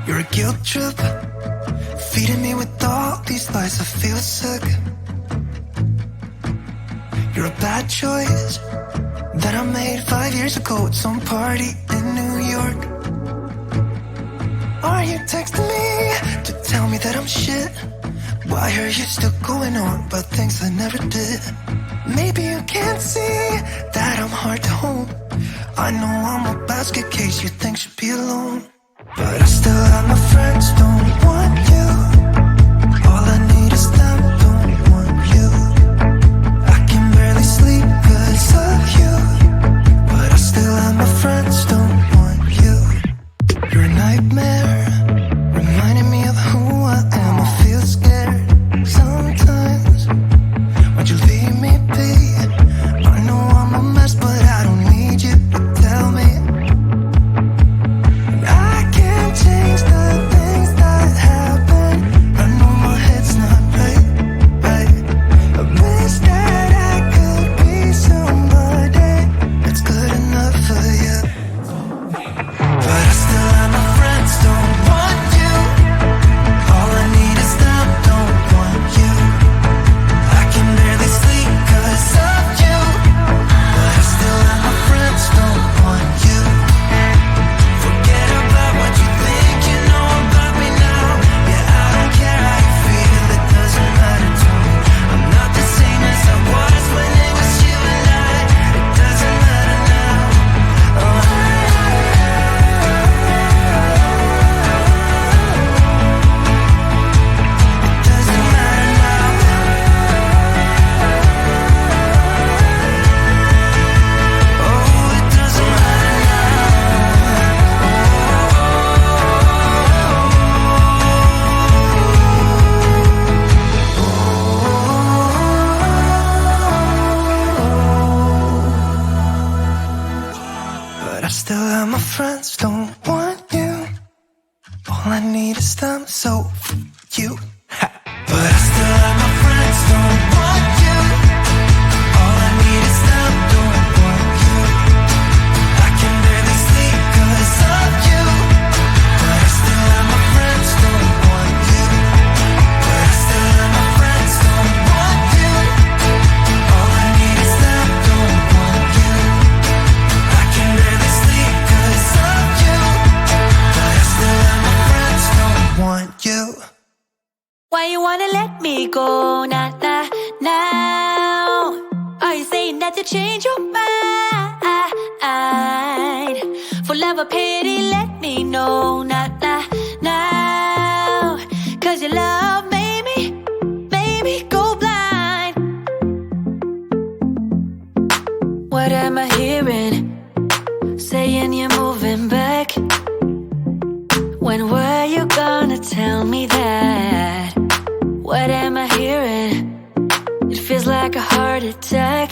You're a guilt trip, feeding me with all these lies. I feel sick. You're a bad choice that I made 5 years ago at some party in New York. Are you texting me to tell me that I'm shit? Why are you still going on about things I never did? Maybe you can't see that I'm hard to hold. I know I'm a basket case you think should be alone, but I still have my friends, don't want you. All I need is them, don't want you. I can barely sleep 'cause of you, but I still have my friends, don't want you. You're a nightmare, reminding me of who I am. I feel scared sometimes. Why'd you leave me be? I know I'm a mess, but I don't need you to tell me. I can't change the things that happen. I know my head's not right. I wish that I could be somebody that's good enough for you, but I still have my friends, don't want you. All I need is them, don't want you. I can barely sleep 'cause of you, but I still have my friends, don't want you. Forget about what you think you know about me now. Yeah, I don't care how you feel, it doesn't matter to me. I'm not the same as I was when it was you and I. It doesn't matter now. Oh, it doesn't matter now. Oh, it doesn't matter now. But I still have my friends, don't want you. All I need is them, so you. But I still have my friends, don't want you. All I need is them, don't want you. I can barely sleep 'cause of you, but I still have my friends, don't want you. But I still have my friends, don't want you. All I need is them, don't want you. I can barely sleep 'cause of you, but I still have my friends, don't want you. Why you wanna let me go now, now? Are you saying that you change your mind? For love or pity, let me know now, now. 'Cause your love made me go blind. What am I hearing? Saying you're moving back. When were you gonna tell me that? What am I hearing? It feels like a heart attack.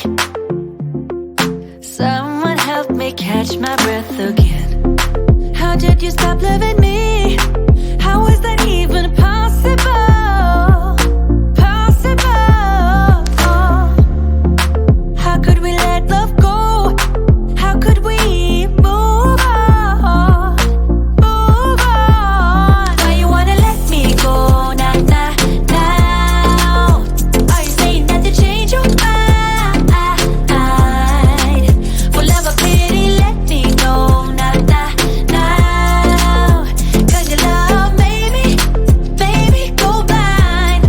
Someone help me catch my breath again. How did you stop loving me? How is that even possible? Possible. How could we let love go? How could we move on? Move on. Why you wanna let me go now, now? Are you saying that you change your mind? For love or pity, let me know now, now. 'Cause your love made me go blind.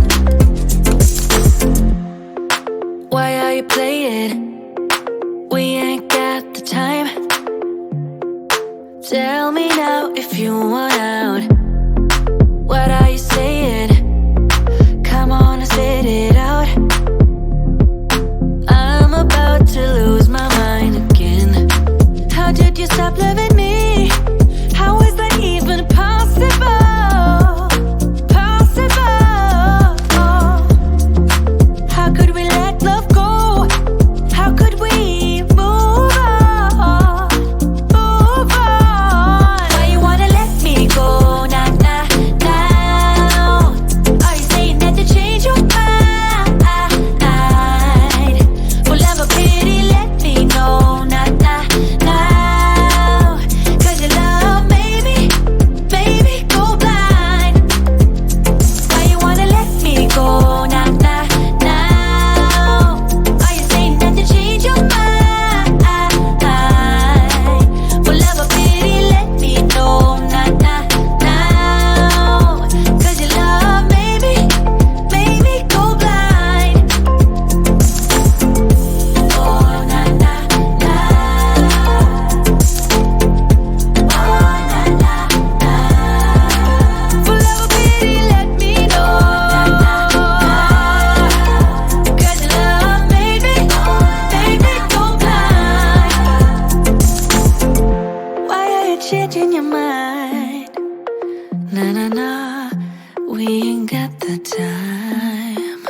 Why are you playing? We ain't got the time. Tell me now if you want out. What are you saying? Come on and spit it out. I'm about to lose my mind again. How did you stop loving me? How is that even possible? Possible. How could we let love go? How could we move on? Move on. Why you wanna let me go now, now, now? changing your mind. Nah, nah, nah, we ain't got the time.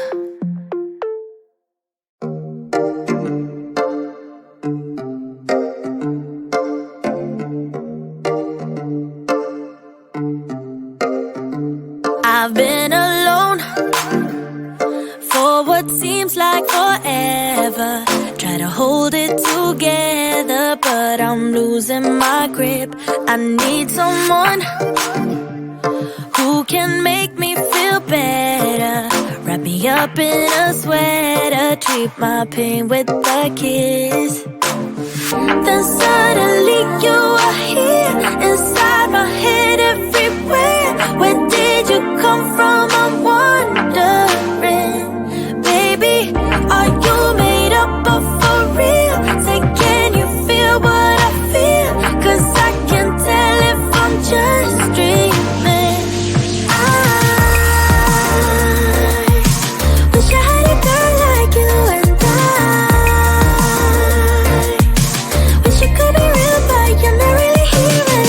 I've been alone for what seems like forever. Try to hold it together, but I'm losing my grip. I need someone who can make me feel better. Wrap me up in a sweater, treat my pain with a kiss. Then suddenly you are here, inside my head everywhere. Where did you come from? I'm wondering. Baby, are you made up of for real? Say, can you feel what I feel? 'Cause I can tell if I'm just dreaming. I wish I had a girl like you, and I wish you could be real, but you're not really here.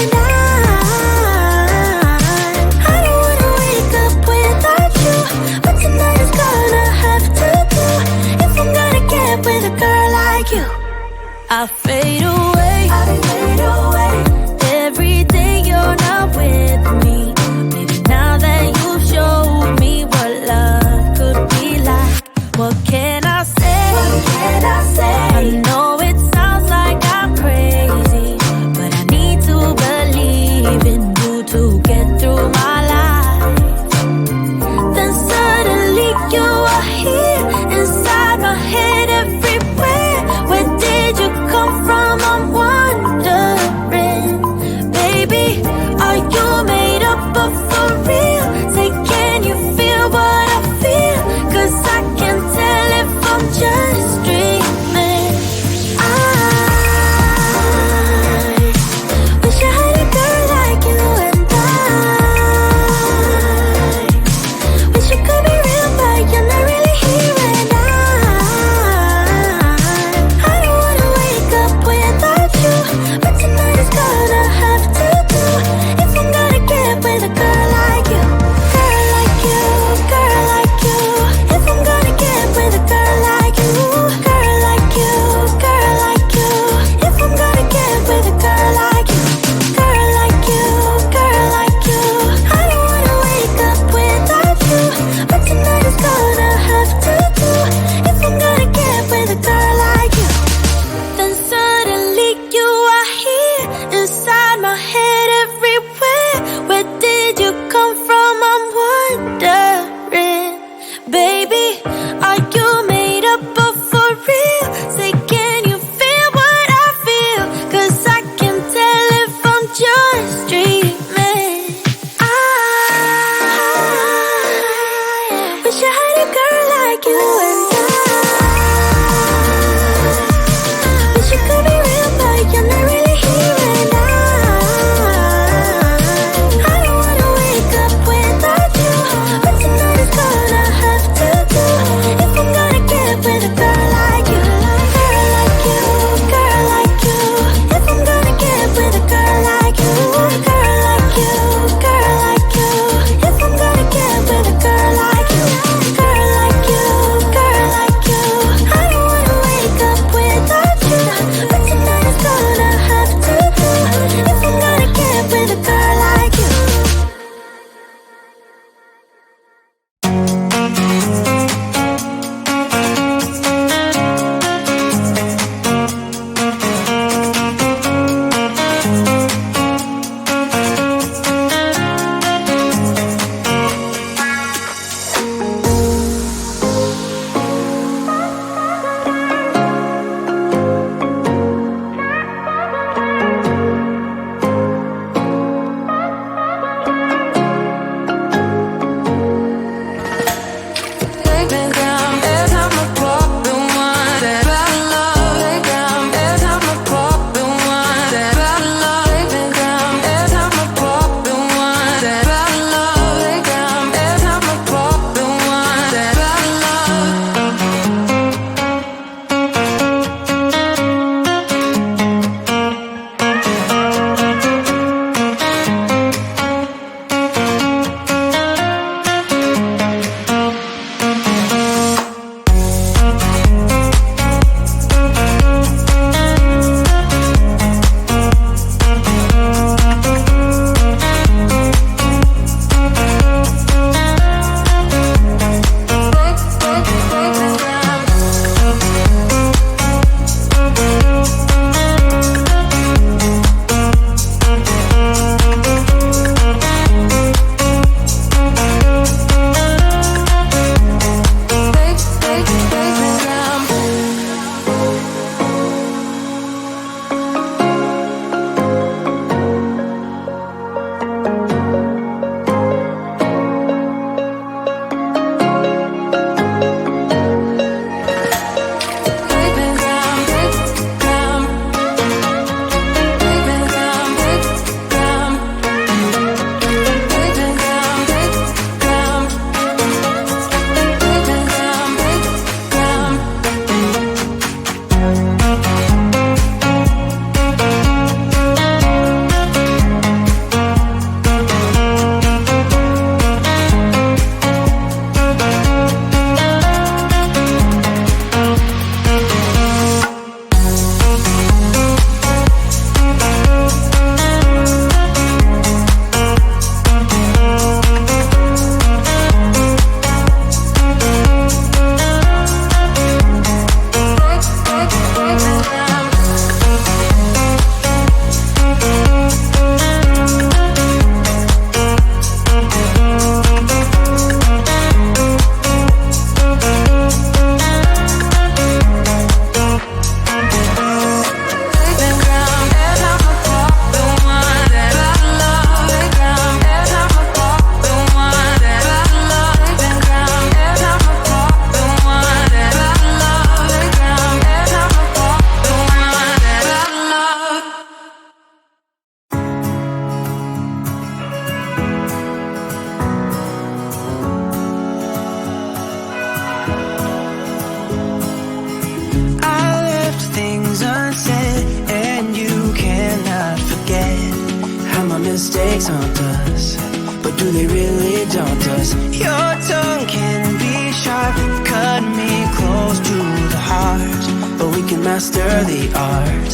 mistakes haunt us, but do they really daunt us? Your tongue can be sharp, cut me close to the heart, but we can master the art.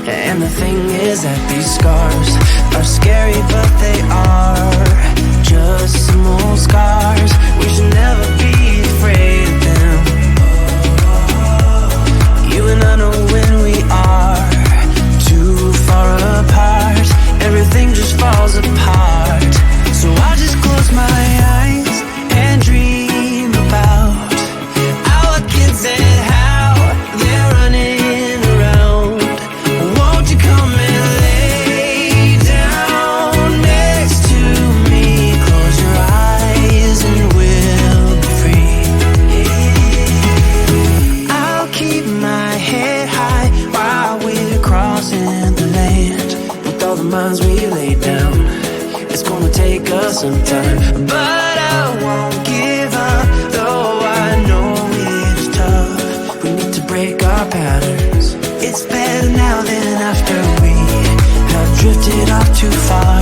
And the thing is that these scars are scary, but they are just some old scars. We should never be afraid of them. You and I know when we are too far apart, everything just falls apart. So I just close my eyes and dream about our kids and how they're running around. Won't you come and lay down next to me? Close your eyes and we'll be free. I'll keep my head high while we're crossing the land. With all the minds we lay down, it's gonna take us some time, but I won't give up, though I know it's tough. We need to break our patterns. It's better now than after we have drifted off too far.